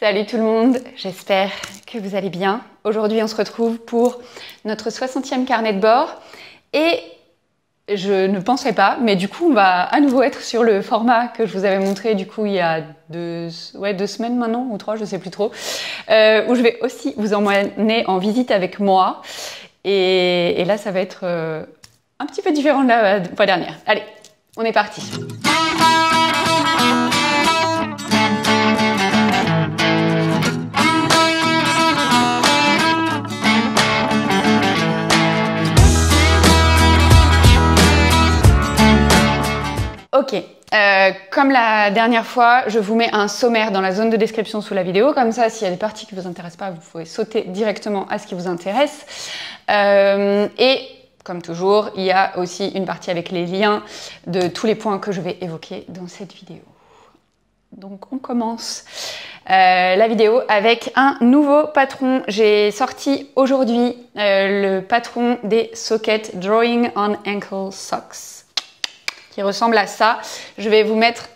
Salut tout le monde, j'espère que vous allez bien. Aujourd'hui, on se retrouve pour notre 60e carnet de bord et je ne pensais pas, mais du coup, on va à nouveau être sur le format que je vous avais montré du coup il y a deux semaines maintenant, ou 3, je sais plus trop, où je vais aussi vous emmener en visite avec moi. Et là, ça va être un petit peu différent de la fois dernière. Allez, on est parti. Ok, comme la dernière fois, je vous mets un sommaire dans la zone de description sous la vidéo. Comme ça, s'il y a des parties qui ne vous intéressent pas, vous pouvez sauter directement à ce qui vous intéresse. Et comme toujours, il y a aussi une partie avec les liens de tous les points que je vais évoquer dans cette vidéo. Donc on commence la vidéo avec un nouveau patron. J'ai sorti aujourd'hui le patron des Socket Drawing on Ankle Socks, qui ressemble à ça. Je vais vous mettre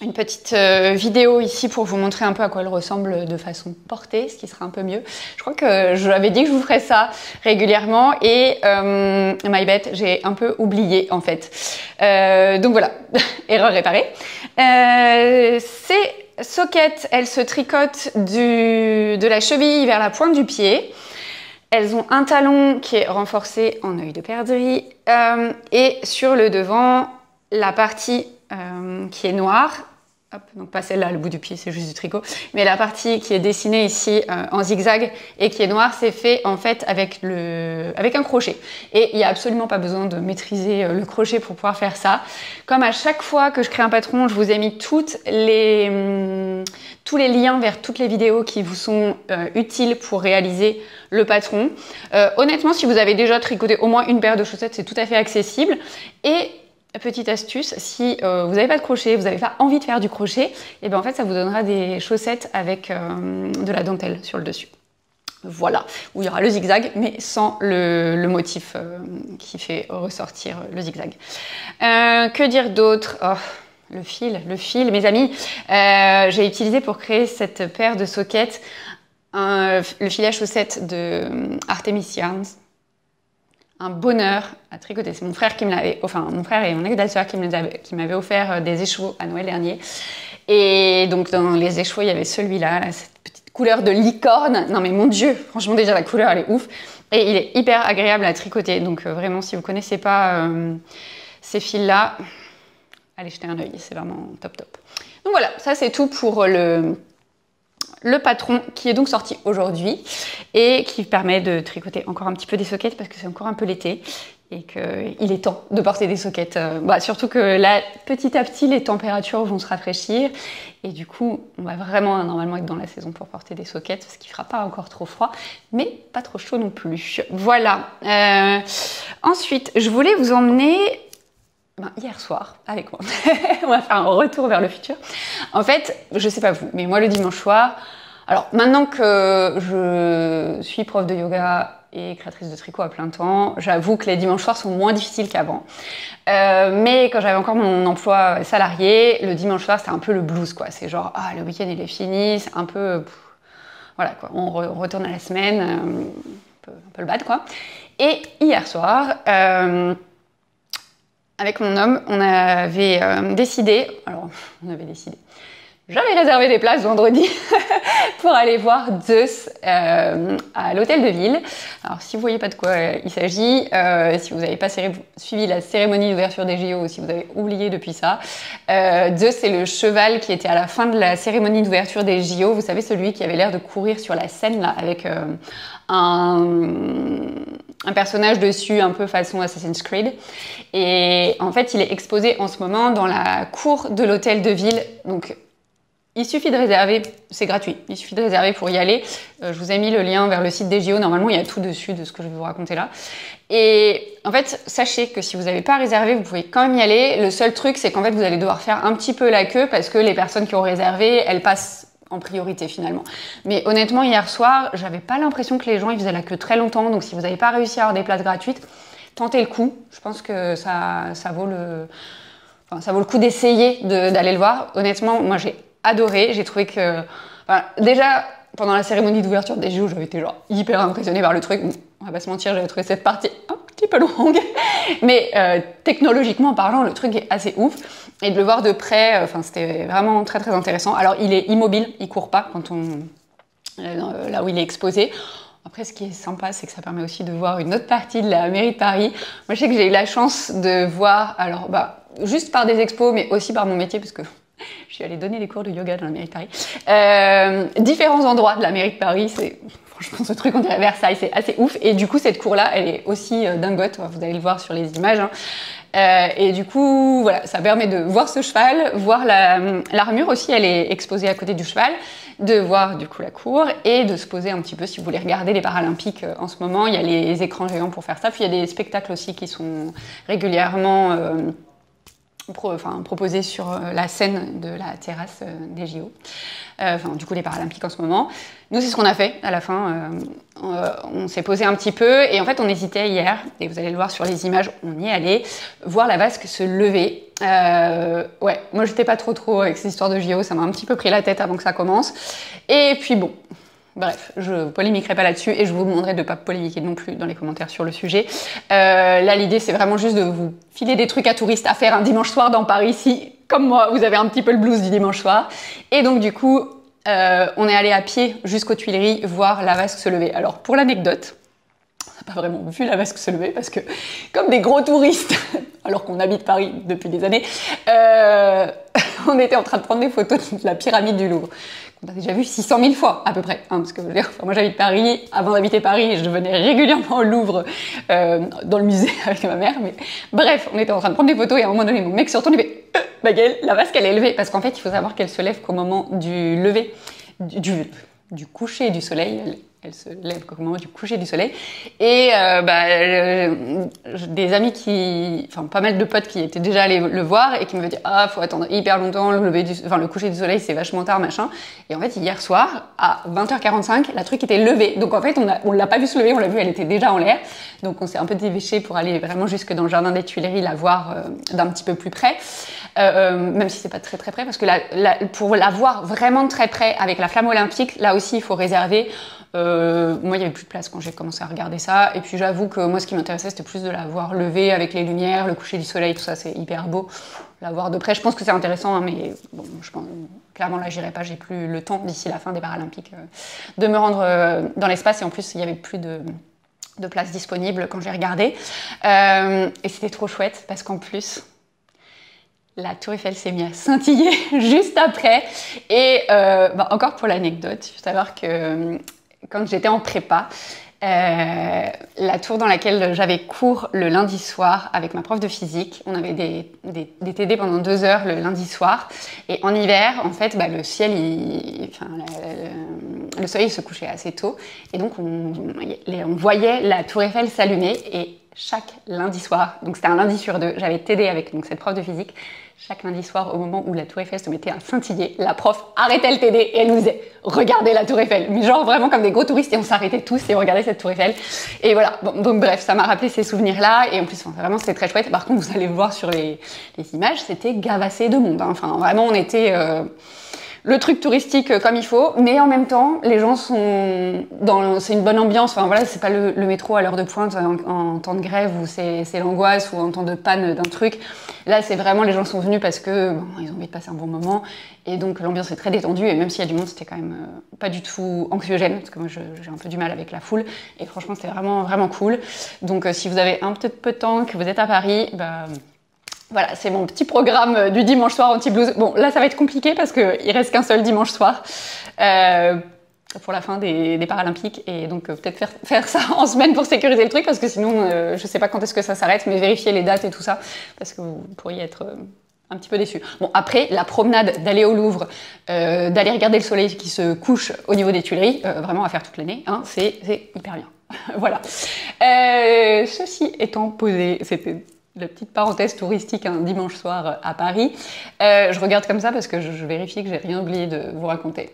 une petite vidéo ici pour vous montrer un peu à quoi elle ressemble de façon portée, ce qui sera un peu mieux. Je crois que je avais dit que je vous ferais ça régulièrement et my bad, j'ai un peu oublié en fait. Donc voilà, erreur réparée. Ces sockets, elles se tricotent de la cheville vers la pointe du pied. Elles ont un talon qui est renforcé en œil de perdrix et sur le devant, la partie qui est noire, hop, donc pas celle-là, le bout du pied, c'est juste du tricot, mais la partie qui est dessinée ici en zigzag et qui est noire, c'est fait en fait avec un crochet. Et il n'y a absolument pas besoin de maîtriser le crochet pour pouvoir faire ça. Comme à chaque fois que je crée un patron, je vous ai mis tous les liens vers toutes les vidéos qui vous sont utiles pour réaliser le patron. Honnêtement, si vous avez déjà tricoté au moins une paire de chaussettes, c'est tout à fait accessible. Et petite astuce, si vous n'avez pas de crochet, vous n'avez pas envie de faire du crochet, et bien en fait ça vous donnera des chaussettes avec de la dentelle sur le dessus. Voilà, où il y aura le zigzag, mais sans le motif qui fait ressortir le zigzag. Que dire d'autre? Oh, le fil, mes amis. J'ai utilisé pour créer cette paire de sockets le filet à chaussettes de Artemis Yarns. Un bonheur à tricoter. C'est mon frère qui me l'avait, enfin mon frère et mon ex-belle-sœur qui m'avaient offert des écheveaux à Noël dernier. Et donc dans les écheveaux, il y avait celui-là, là, cette petite couleur de licorne. Non mais mon Dieu, franchement déjà la couleur elle est ouf. Et il est hyper agréable à tricoter. Donc vraiment si vous connaissez pas ces fils-là, allez jeter un œil, c'est vraiment top top. Donc voilà, ça c'est tout pour le patron qui est donc sorti aujourd'hui et qui permet de tricoter encore un petit peu des sockets parce que c'est encore un peu l'été et qu'il est temps de porter des sockets. Surtout que là, petit à petit, les températures vont se rafraîchir et du coup, on va vraiment normalement être dans la saison pour porter des sockets parce qu'il ne fera pas encore trop froid, mais pas trop chaud non plus. Voilà. Ensuite, je voulais vous emmener hier soir, avec moi, on va faire un retour vers le futur. En fait, je sais pas vous, mais moi le dimanche soir, alors maintenant que je suis prof de yoga et créatrice de tricot à plein temps, j'avoue que les dimanches soirs sont moins difficiles qu'avant. Mais quand j'avais encore mon emploi salarié, le dimanche soir c'était un peu le blues quoi. C'est genre, ah le week-end il est fini, c'est un peu... voilà quoi, on retourne à la semaine, un peu le bad quoi. Et hier soir... avec mon homme, on avait décidé, j'avais réservé des places vendredi pour aller voir Zeus à l'hôtel de ville. Alors si vous voyez pas de quoi il s'agit, si vous n'avez pas suivi la cérémonie d'ouverture des JO ou si vous avez oublié depuis ça, Zeus c'est le cheval qui était à la fin de la cérémonie d'ouverture des JO, vous savez celui qui avait l'air de courir sur la scène là avec un personnage dessus un peu façon Assassin's Creed et en fait il est exposé en ce moment dans la cour de l'hôtel de ville, donc il suffit de réserver, c'est gratuit, il suffit de réserver pour y aller. Je vous ai mis le lien vers le site des JO, normalement il y a tout dessus de ce que je vais vous raconter là. Et en fait, sachez que si vous n'avez pas réservé, vous pouvez quand même y aller. Le seul truc, c'est qu'en fait vous allez devoir faire un petit peu la queue parce que les personnes qui ont réservé, elles passent en priorité finalement. Mais honnêtement, hier soir, j'avais pas l'impression que les gens ils faisaient la queue très longtemps, donc si vous n'avez pas réussi à avoir des places gratuites, tentez le coup. Je pense que ça vaut le coup d'essayer d'aller le voir. Honnêtement, moi j'ai adoré. J'ai trouvé que Enfin, déjà, pendant la cérémonie d'ouverture des JO, j'avais été genre hyper impressionnée par le truc. Bon, on va pas se mentir, j'avais trouvé cette partie un petit peu longue. Mais technologiquement parlant, le truc est assez ouf. Et de le voir de près, c'était vraiment très très intéressant. Alors, il est immobile, il court pas quand là où il est exposé. Après, ce qui est sympa, c'est que ça permet aussi de voir une autre partie de la mairie de Paris. Moi, je sais que j'ai eu la chance de voir, alors, juste par des expos, mais aussi par mon métier, parce que je suis allée donner des cours de yoga dans la mairie de Paris. Différents endroits de la mairie de Paris, c'est franchement ce truc, on dirait Versailles, c'est assez ouf. Et du coup, cette cour-là, elle est aussi dingote, vous allez le voir sur les images. Hein. Et du coup, voilà, ça permet de voir ce cheval, voir l'armure aussi, elle est exposée à côté du cheval, de voir du coup la cour et de se poser un petit peu si vous voulez regarder les Paralympiques en ce moment. Il y a les écrans géants pour faire ça, puis il y a des spectacles aussi qui sont régulièrement proposés sur la scène de la terrasse des JO. Du coup les Paralympiques en ce moment. Nous, c'est ce qu'on a fait à la fin. On s'est posé un petit peu et en fait, on hésitait hier, et vous allez le voir sur les images, on y est allé, voir la vasque se lever. Ouais, moi, j'étais pas trop avec ces histoires de JO, ça m'a un petit peu pris la tête avant que ça commence. Et puis bon, bref, je polémiquerai pas là-dessus et je vous demanderai de ne pas polémiquer non plus dans les commentaires sur le sujet. Là, l'idée, c'est vraiment juste de vous filer des trucs à touristes à faire un dimanche soir dans Paris si, comme moi, vous avez un petit peu le blues du dimanche soir. Et donc, du coup, on est allé à pied jusqu'aux Tuileries voir la vasque se lever. Alors, pour l'anecdote, on n'a pas vraiment vu la vasque se lever parce que, comme des gros touristes, alors qu'on habite Paris depuis des années, on était en train de prendre des photos de la pyramide du Louvre. On a déjà vu 600 000 fois, à peu près. Hein, parce que moi, j'habite Paris. Avant d'habiter Paris, je venais régulièrement au Louvre, dans le musée avec ma mère. Mais bref, on était en train de prendre des photos et à un moment donné, mon mec se retourne et fait Maguel, la vasque, elle est levée. Parce qu'en fait, il faut savoir qu'elle se lève qu'au moment du lever, du coucher du soleil. Elle se lève au moment du coucher du soleil. Et des amis pas mal de potes qui étaient déjà allés le voir et qui m'avaient dit faut attendre hyper longtemps, le coucher du soleil c'est vachement tard, machin. Et en fait, hier soir, à 20h45, la truc était levée. Donc en fait, on l'a pas vu se lever, on l'a vu, elle était déjà en l'air. Donc on s'est un peu dépêché pour aller vraiment jusque dans le jardin des Tuileries, la voir d'un petit peu plus près. Même si c'est pas très très près, parce que pour la voir vraiment de très près avec la flamme olympique, là aussi il faut réserver. Moi, il y avait plus de place quand j'ai commencé à regarder ça. Et puis, j'avoue que moi, ce qui m'intéressait, c'était plus de la voir lever avec les lumières, le coucher du soleil, tout ça, c'est hyper beau. La voir de près, je pense que c'est intéressant, hein, mais bon, je pense clairement là, j'irai pas. J'ai plus le temps d'ici la fin des Paralympiques de me rendre dans l'espace. Et en plus, il y avait plus de place disponible quand j'ai regardé. Et c'était trop chouette parce qu'en plus, la Tour Eiffel s'est mise à scintiller juste après. Et encore pour l'anecdote, il faut savoir que quand j'étais en prépa, la tour dans laquelle j'avais cours le lundi soir avec ma prof de physique, on avait des TD pendant 2 heures le lundi soir. Et en hiver, en fait, le ciel, le soleil se couchait assez tôt. Et donc, on voyait la Tour Eiffel s'allumer. Et chaque lundi soir, donc c'était un lundi sur 2, j'avais TD avec cette prof de physique. Chaque lundi soir, au moment où la Tour Eiffel se mettait à scintiller, la prof arrêtait le TD et elle nous disait « Regardez la Tour Eiffel !» Mais genre vraiment comme des gros touristes et on s'arrêtait tous et on regardait cette Tour Eiffel. Et voilà, donc bref, ça m'a rappelé ces souvenirs-là et en plus, vraiment, c'était très chouette. Par contre, vous allez voir sur les images, c'était gavassé de monde. Hein. Enfin, vraiment, on était... le truc touristique comme il faut, mais en même temps, les gens sont c'est une bonne ambiance. Enfin voilà, c'est pas le métro à l'heure de pointe en temps de grève où c'est l'angoisse ou en temps de panne d'un truc. Là, c'est vraiment les gens sont venus parce que ils ont envie de passer un bon moment et donc l'ambiance est très détendue et même s'il y a du monde, c'était quand même pas du tout anxiogène parce que moi j'ai un peu du mal avec la foule et franchement c'était vraiment vraiment cool. Donc si vous avez un petit peu de temps, que vous êtes à Paris, voilà, c'est mon petit programme du dimanche soir anti-blues. Bon, là, ça va être compliqué parce qu'il reste qu'un seul dimanche soir pour la fin des Paralympiques. Et donc, peut-être faire ça en semaine pour sécuriser le truc parce que sinon, je sais pas quand est-ce que ça s'arrête, mais vérifier les dates et tout ça parce que vous pourriez être un petit peu déçus. Bon, après, la promenade d'aller au Louvre, d'aller regarder le soleil qui se couche au niveau des Tuileries, vraiment à faire toute l'année, hein, c'est hyper bien. Voilà. Ceci étant posé, c'était... la petite parenthèse touristique un dimanche soir à Paris. Je regarde comme ça parce que je vérifie que j'ai rien oublié de vous raconter.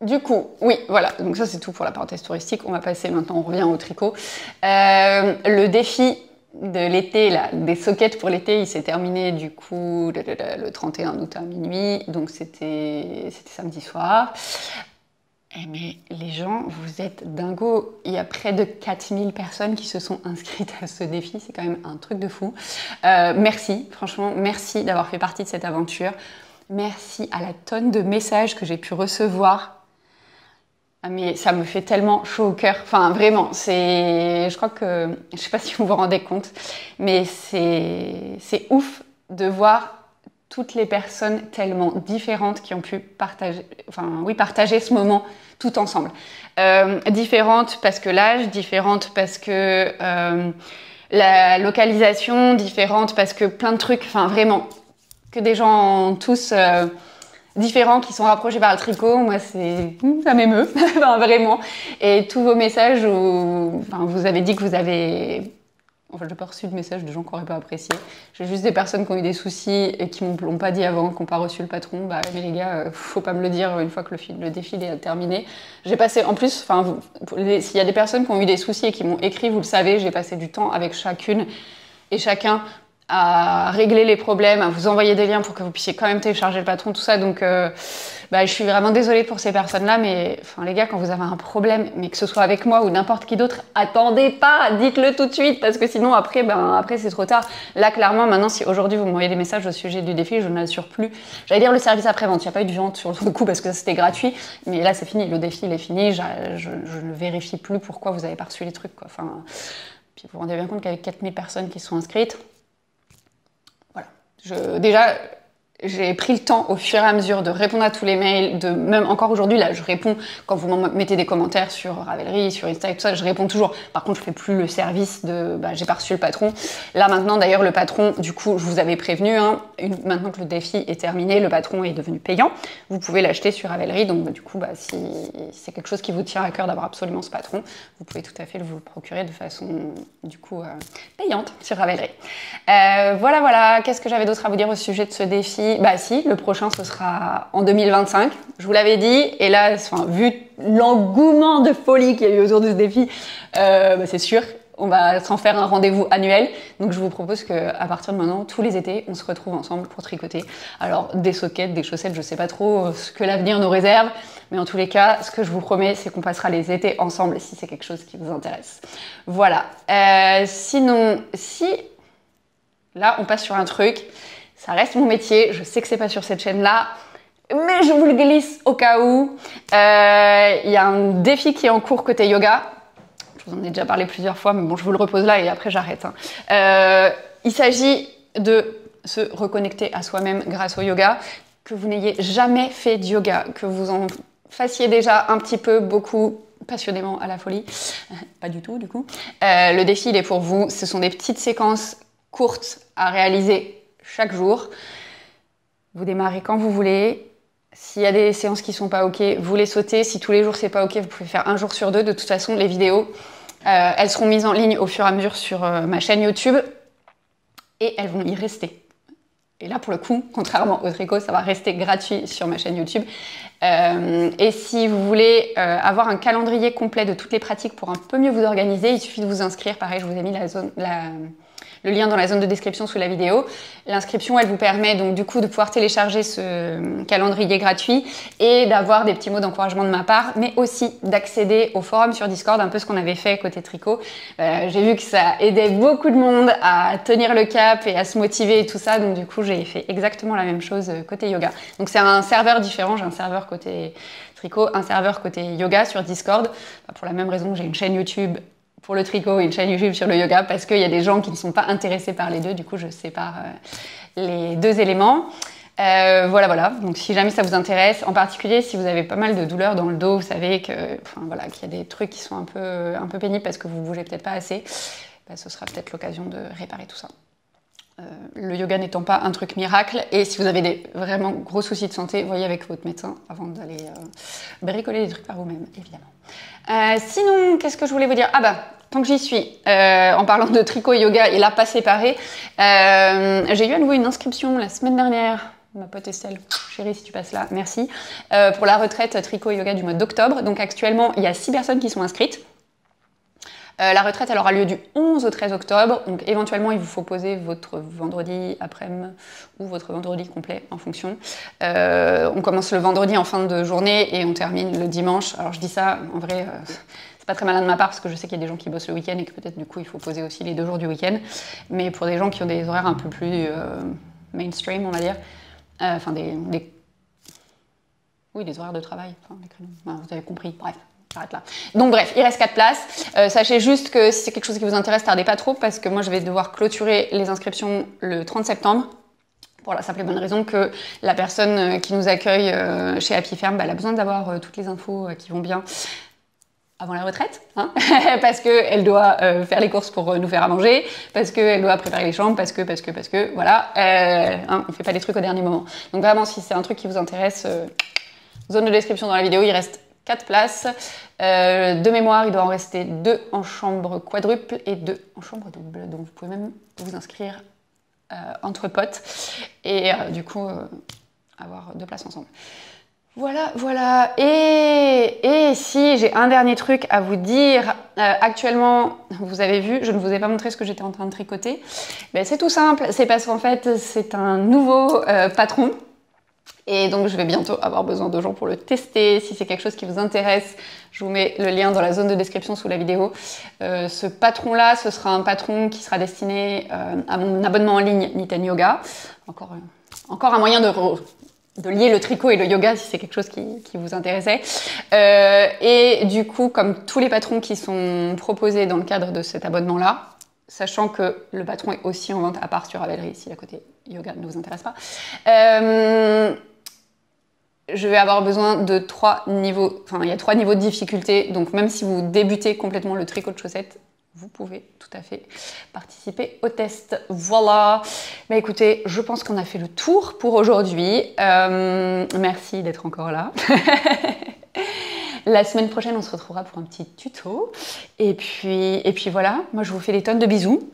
Du coup, oui, voilà. Donc ça, c'est tout pour la parenthèse touristique. On va passer maintenant, on revient au tricot. Le défi de l'été, là, des sockets pour l'été, il s'est terminé du coup le 31 août à minuit, donc c'était samedi soir. Mais les gens, vous êtes dingos. Il y a près de 4000 personnes qui se sont inscrites à ce défi. C'est quand même un truc de fou. Merci, franchement, merci d'avoir fait partie de cette aventure. Merci à la tonne de messages que j'ai pu recevoir. Mais ça me fait tellement chaud au cœur. Enfin, vraiment, je crois que... Je sais pas si vous vous rendez compte, mais c'est ouf de voir toutes les personnes tellement différentes qui ont pu partager ce moment tout ensemble. Différentes parce que l'âge, différentes parce que la localisation, différentes parce que plein de trucs, enfin vraiment, que des gens tous différents qui sont rapprochés par le tricot, moi ça m'émeut, enfin, vraiment. Et tous vos messages où vous avez dit que vous avez... Enfin, j'ai pas reçu de messages de gens qui n'auraient pas apprécié. J'ai juste des personnes qui ont eu des soucis et qui m'ont l'ont pas dit avant, qui n'ont pas reçu le patron. Bah, mais les gars, faut pas me le dire une fois que le défilé est terminé. J'ai passé, en plus, s'il y a des personnes qui ont eu des soucis et qui m'ont écrit, vous le savez, j'ai passé du temps avec chacune et chacun à régler les problèmes, à vous envoyer des liens pour que vous puissiez quand même télécharger le patron, tout ça. Donc, je suis vraiment désolée pour ces personnes-là, mais enfin, les gars, quand vous avez un problème, mais que ce soit avec moi ou n'importe qui d'autre, attendez pas, dites-le tout de suite, parce que sinon, après c'est trop tard. Là, clairement, maintenant, si aujourd'hui vous m'envoyez des messages au sujet du défi, je ne l'assure plus. J'allais dire le service après-vente, il n'y a pas eu de vente sur le coup parce que c'était gratuit, mais là, c'est fini, le défi, il est fini, je ne vérifie plus pourquoi vous n'avez pas reçu les trucs, quoi. Enfin, puis vous vous rendez bien compte qu'avec 4000 personnes qui sont inscrites, déjà, j'ai pris le temps au fur et à mesure de répondre à tous les mails, même encore aujourd'hui, là, je réponds quand vous mettez des commentaires sur Ravelry, sur Insta et tout ça, je réponds toujours. Par contre, je fais plus le service de j'ai pas reçu le patron. Là, maintenant, d'ailleurs, le patron, du coup, je vous avais prévenu, maintenant que le défi est terminé, le patron est devenu payant. Vous pouvez l'acheter sur Ravelry, donc du coup, si c'est quelque chose qui vous tient à cœur d'avoir absolument ce patron, vous pouvez tout à fait vous le procurer de façon, du coup, payante sur Ravelry. Voilà. Qu'est-ce que j'avais d'autre à vous dire au sujet de ce défi ? Si, le prochain, ce sera en 2025. Je vous l'avais dit. Et là, vu l'engouement de folie qu'il y a eu autour de ce défi, c'est sûr, on va s'en faire un rendez-vous annuel. Donc, je vous propose qu'à partir de maintenant, tous les étés, on se retrouve ensemble pour tricoter. Alors, des sockets, des chaussettes, je sais pas trop ce que l'avenir nous réserve. Mais en tous les cas, ce que je vous promets, c'est qu'on passera les étés ensemble si c'est quelque chose qui vous intéresse. Voilà. Sinon, là, on passe sur un truc... Ça reste mon métier, je sais que c'est pas sur cette chaîne-là, mais je vous le glisse au cas où. Il y a un défi qui est en cours côté yoga. Je vous en ai déjà parlé plusieurs fois, mais bon, je vous le repose là et après j'arrête. Il s'agit de se reconnecter à soi-même grâce au yoga. Que vous n'ayez jamais fait de yoga, que vous en fassiez déjà un petit peu, beaucoup, passionnément à la folie. Pas du tout, du coup. Le défi, il est pour vous. Ce sont des petites séquences courtes à réaliser chaque jour. Vous démarrez quand vous voulez. S'il y a des séances qui sont pas OK, vous les sautez. Si tous les jours c'est pas OK, vous pouvez faire un jour sur deux. De toute façon, les vidéos, elles seront mises en ligne au fur et à mesure sur ma chaîne YouTube et elles vont y rester. Et là, pour le coup, contrairement au tricot, ça va rester gratuit sur ma chaîne YouTube. Et si vous voulez avoir un calendrier complet de toutes les pratiques pour un peu mieux vous organiser, il suffit de vous inscrire. Pareil, je vous ai mis le lien dans la zone de description sous la vidéo. L'inscription, elle vous permet donc du coup de pouvoir télécharger ce calendrier gratuit et d'avoir des petits mots d'encouragement de ma part, mais aussi d'accéder au forum sur Discord, un peu ce qu'on avait fait côté tricot. J'ai vu que ça aidait beaucoup de monde à tenir le cap et à se motiver et tout ça, donc du coup j'ai fait exactement la même chose côté yoga. Donc c'est un serveur différent, j'ai un serveur côté tricot, un serveur côté yoga sur Discord, pour la même raison que j'ai une chaîne YouTube pour le tricot et une chaîne YouTube sur le yoga, parce qu'il y a des gens qui ne sont pas intéressés par les deux, du coup je sépare les deux éléments. Voilà, donc si jamais ça vous intéresse, en particulier si vous avez pas mal de douleurs dans le dos, vous savez qu'il y a des trucs qui sont un peu pénibles parce que vous bougez peut-être pas assez, ce sera peut-être l'occasion de réparer tout ça. Le yoga n'étant pas un truc miracle, et si vous avez des vraiment gros soucis de santé, voyez avec votre médecin avant d'aller bricoler des trucs par vous-même, évidemment. Sinon, qu'est-ce que je voulais vous dire ? Tant que j'y suis, en parlant de tricot et yoga, et là pas séparé, j'ai eu à nouveau une inscription la semaine dernière, ma pote Estelle, chérie si tu passes là, merci, pour la retraite tricot et yoga du mois d'octobre. Donc actuellement, il y a 6 personnes qui sont inscrites. La retraite, elle aura lieu du 11 au 13 octobre. Donc éventuellement, il vous faut poser votre vendredi après-midi ou votre vendredi complet en fonction. On commence le vendredi en fin de journée et on termine le dimanche. Alors je dis ça, en vrai, c'est pas très malin de ma part parce que je sais qu'il y a des gens qui bossent le week-end et que peut-être du coup il faut poser aussi les 2 jours du week-end. Mais pour des gens qui ont des horaires un peu plus mainstream, on va dire, enfin oui, des horaires de travail, enfin, des créneaux. Enfin, vous avez compris, bref. J'arrête là. Donc bref, il reste 4 places. Sachez juste que si c'est quelque chose qui vous intéresse, tardez pas trop parce que moi je vais devoir clôturer les inscriptions le 30 septembre. Pour la simple et bonne raison que la personne qui nous accueille chez Happy Ferme, elle a besoin d'avoir toutes les infos qui vont bien avant la retraite, hein parce qu'elle doit faire les courses pour nous faire à manger, parce qu'elle doit préparer les chambres, parce que, voilà, hein, on fait pas des trucs au dernier moment. Donc vraiment, si c'est un truc qui vous intéresse, zone de description dans la vidéo, il reste 4 places. De mémoire, il doit en rester 2 en chambre quadruple et 2 en chambre double. Donc vous pouvez même vous inscrire entre potes et du coup avoir 2 places ensemble. Voilà, voilà. Et si j'ai un dernier truc à vous dire, actuellement, vous avez vu, je ne vous ai pas montré ce que j'étais en train de tricoter. Ben, c'est tout simple, c'est parce qu'en fait, c'est un nouveau patron. Et donc, je vais bientôt avoir besoin de gens pour le tester. Si c'est quelque chose qui vous intéresse, je vous mets le lien dans la zone de description sous la vidéo. Ce patron-là, ce sera un patron qui sera destiné à mon abonnement en ligne Niten Yoga. Encore un moyen de lier le tricot et le yoga si c'est quelque chose qui vous intéressait. Et du coup, comme tous les patrons qui sont proposés dans le cadre de cet abonnement-là, sachant que le patron est aussi en vente à part sur Ravelry, si la côté yoga ne vous intéresse pas, je vais avoir besoin de 3 niveaux, enfin il y a 3 niveaux de difficulté, donc même si vous débutez complètement le tricot de chaussettes, vous pouvez tout à fait participer au test. Voilà. Bah écoutez, je pense qu'on a fait le tour pour aujourd'hui. Merci d'être encore là. La semaine prochaine, on se retrouvera pour un petit tuto. Et puis voilà, moi je vous fais des tonnes de bisous.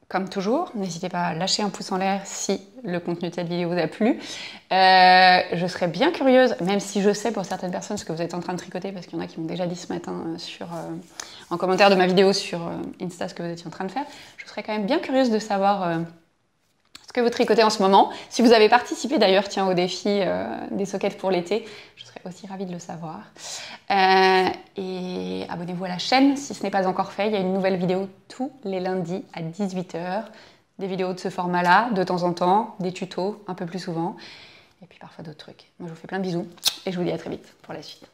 Comme toujours, n'hésitez pas à lâcher un pouce en l'air si le contenu de cette vidéo vous a plu. Je serais bien curieuse, même si je sais pour certaines personnes ce que vous êtes en train de tricoter, parce qu'il y en a qui m'ont déjà dit ce matin en commentaire de ma vidéo sur Insta ce que vous étiez en train de faire. Je serais quand même bien curieuse de savoir ce que vous tricotez en ce moment. Si vous avez participé d'ailleurs au défi des sockets pour l'été, je serais aussi ravie de le savoir. Et abonnez-vous à la chaîne si ce n'est pas encore fait. Il y a une nouvelle vidéo tous les lundis à 18 h. Des vidéos de ce format-là, de temps en temps, des tutos un peu plus souvent, et puis parfois d'autres trucs. Moi je vous fais plein de bisous et je vous dis à très vite pour la suite.